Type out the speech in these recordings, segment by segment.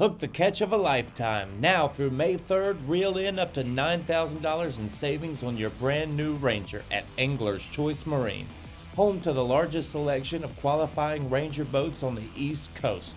Hook the catch of a lifetime. Now through May 3rd, reel in up to $9,000 in savings on your brand new Ranger at Angler's Choice Marine. Home to the largest selection of qualifying Ranger boats on the East Coast.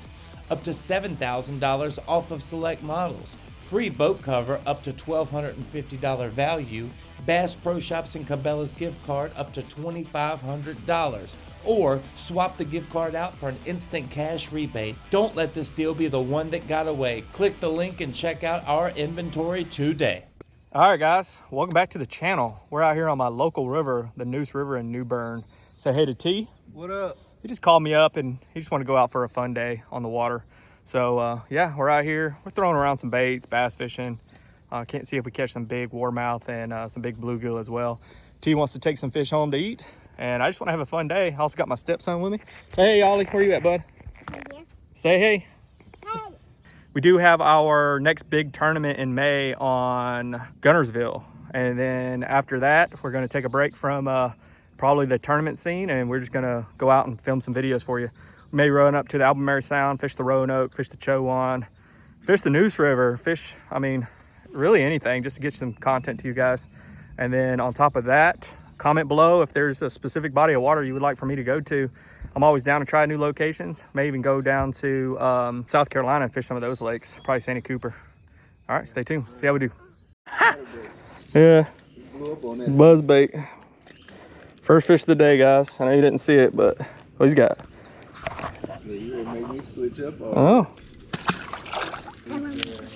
Up to $7,000 off of select models. Free boat cover up to $1,250 value. Bass Pro Shops and Cabela's gift card up to $2,500. Or swap the gift card out for an instant cash rebate. Don't let this deal be the one that got away. Click the link and check out our inventory today. All right, guys, welcome back to the channel. We're out here on my local river, the Neuse River in New Bern. Say hey to T. What up? He just called me up and he just wanted to go out for a fun day on the water. So yeah, we're out here. We're throwing around some baits, bass fishing. Can't see if we catch some big warmouth and some big bluegill as well. T wants to take some fish home to eat. And I just want to have a fun day. I also got my stepson with me. Hey, Ollie, where you at, bud? Right here. Say hey. Hey. We do have our next big tournament in May on Guntersville. And then after that, we're going to take a break from probably the tournament scene. And we're just going to go out and film some videos for you. We may run up to the Albemarle Sound, fish the Roanoke, fish the Chowan, fish the Neuse River, fish, I mean, really anything just to get some content to you guys. And then on top of that, comment below if there's a specific body of water you would like for me to go to. I'm always down to try new locations. May even go down to South Carolina and fish some of those lakes. Probably Sandy Cooper. All right, stay tuned. See how we do. Ha! Yeah, buzz bait. First fish of the day, guys. I know you didn't see it, but what he's got? Yeah, you would make me switch up. Oh.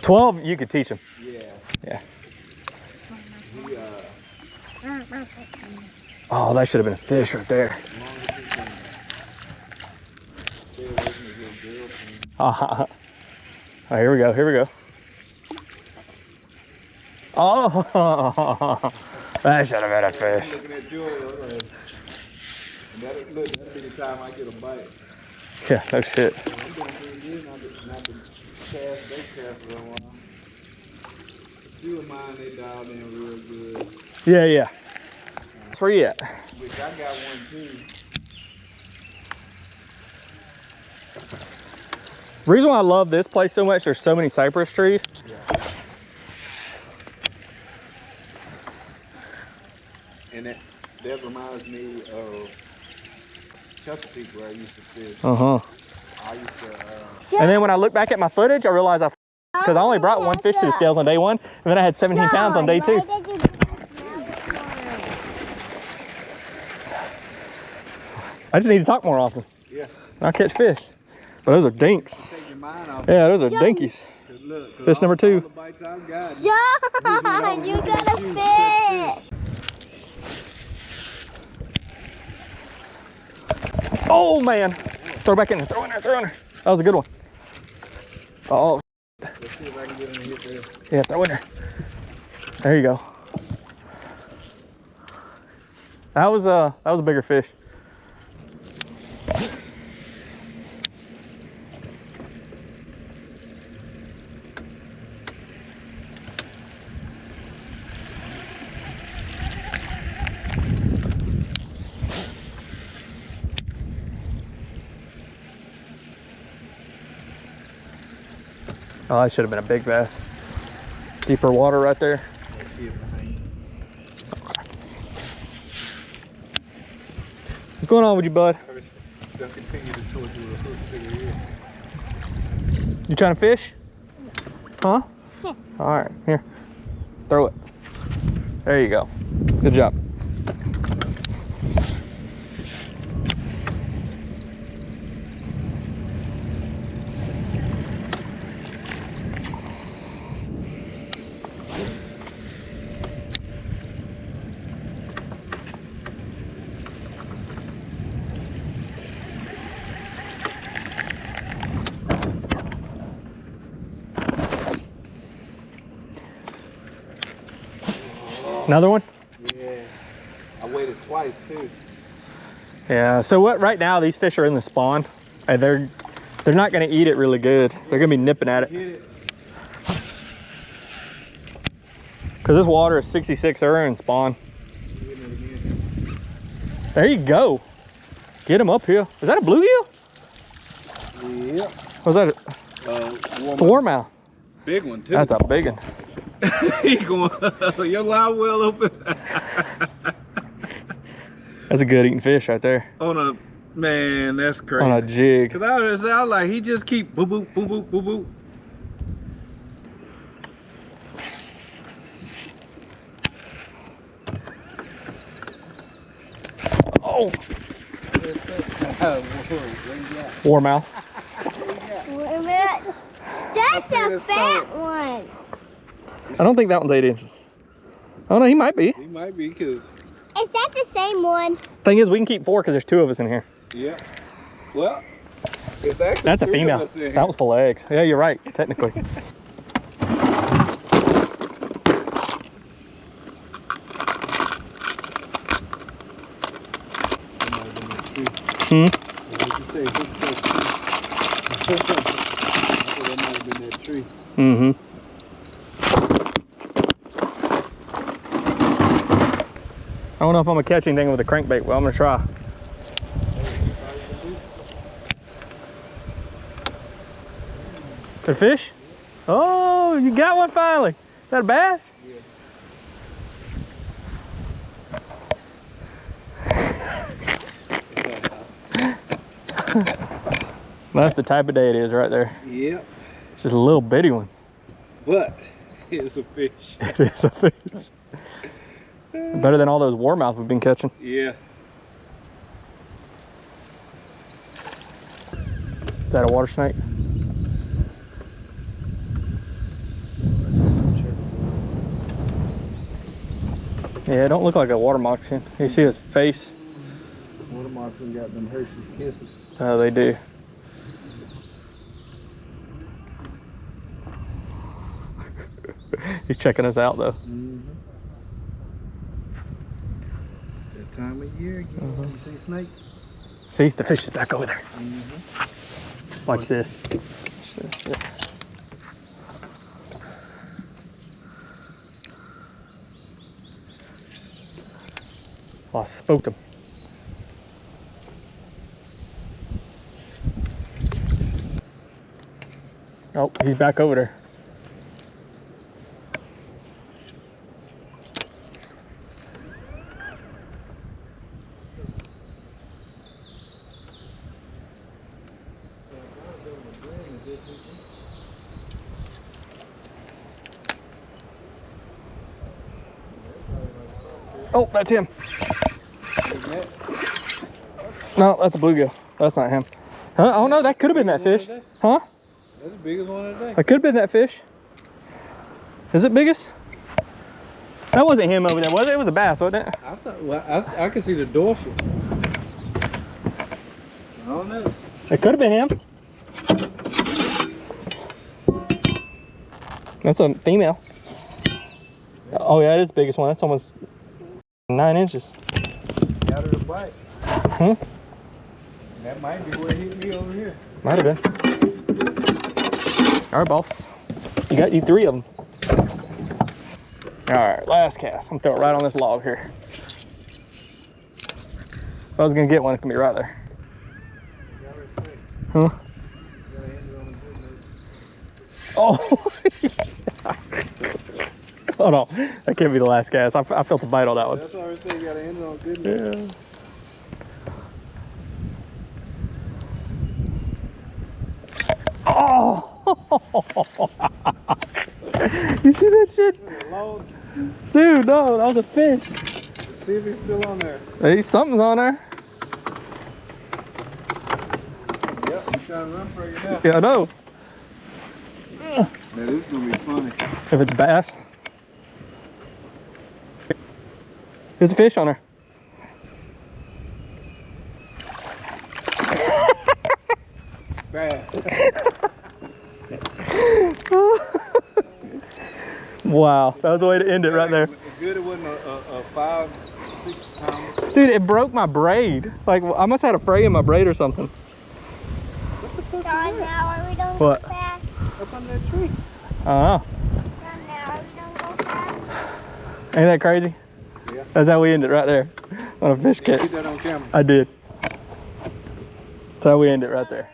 12, you could teach him. Yeah. Yeah. He, Oh, that should have been a fish right there. Oh, here we go. Here we go. Oh, that should have been a fish. looking at Joel, that'll be the time I get a bite. Yeah, no shit. I'm doing pretty good. Not been cast, they cast for a while. A few of mine, they dialed in real good. Yeah, yeah. That's where you at? Which I got one too. The reason why I love this place so much, there's so many cypress trees. Yeah. And that reminds me of Chesapeake where I used to fish. I used to, And then when I look back at my footage, I realize because I only brought one fish to the scales on day one, and then I had 17 pounds on day two. I just need to talk more often. yeah. I'll catch fish. But those are dinks. Take your mind off. Yeah, those are dinkies. Look, Fish number 2. all the bites I've got. Sean, you got a fish. Oh man! Throw back in there, throw in there, throw in there. That was a good one. Oh. Let's see if I can get him to hit there. Yeah, throw in there. There you go. That was a bigger fish. Oh, that should have been a big bass. Deeper water right there. Let's see if I can. What's going on with you, bud? They'll continue to towards you with a figure here. You trying to fish? Huh? Yeah. All right, here. Throw it. There you go. Good job. Another one? Yeah. I waited twice too. Yeah, so what right now these fish are in the spawn and they're not gonna eat it really good. They're gonna be nipping at it. Cause this water is 66 in spawn. There you go. Get him up here. Is that a bluegill? Yep. Was that Warmouth. Big one too. That's a big one. He going, your live well open. That's a good eating fish right there. On a, man, that's crazy. On a jig. Cause I was like, he just keep boop, boop, boop, boop, boop, boop. Oh! Warmouth. That's a fat one. I don't think that one's 8 inches. Oh no, he might be. He might be, cause. Is that the same one? Thing is, we can keep 4 because there's 2 of us in here. Yeah. Well, it's actually That's a 3 of female. us in here. That was full of eggs. Yeah, you're right, technically. Hmm? Mm-hmm. I don't know if I'm gonna catch anything with a crankbait. Well, I'm gonna try. Good fish? Oh, you got one finally. Is that a bass? That's the type of day it is right there. Yep. It's just little bitty ones. But it's a fish. It is a fish. Better than all those warmouth we've been catching. Yeah. Is that a water snake? Yeah, it don't look like a water moccasin. You see his face? Water moccasin got them Hershey's Kisses. Oh, they do. He's checking us out though. That time of year again. You see a snake? See, the fish is back over there. Watch this. Watch this. Yeah. Oh, I spooked him. Oh, he's back over there. Oh, that's him. No, that's a bluegill. That's not him. Huh? Oh no, that could have been that fish. Huh? That's the biggest one of the day. That could have been that fish. Is it biggest? That wasn't him over there, was it? It was a bass, wasn't it? I thought, well, I could see the dorsal. I don't know. It could have been him. That's a female. Oh yeah, it is the biggest one. That's almost 9 inches. Got her to bite. Hmm? That might be what hit me over here. Might have been. All right, boss. You got you 3 of them. All right, last cast. I'm gonna throw it right on this log here. If I was gonna get one, it's gonna be right there. Huh? Oh. Hold on. That can't be the last cast. I felt the bite on that one. That's already said you gotta end it on good news. Yeah. Oh! You see that shit? Dude, no, that was a fish. Let's see if he's still on there. Hey, something's on there. Yep, he's trying to run for you now. Yeah, I know. Man, this is gonna be funny. If it's bass. There's a fish on her. Bad. Wow, that was the way to end it right there. It's good it wasn't a 5, 6 pound. Dude, it broke my braid. Like, I must have had a fray in my braid or something. John, now are we don't What? go fast? Up under that tree. I don't know. John, now are we don't go fast? Ain't that crazy? Yeah. That's how we end it right there. On a fish catch. Get that on camera. I did. That's how we end it right there.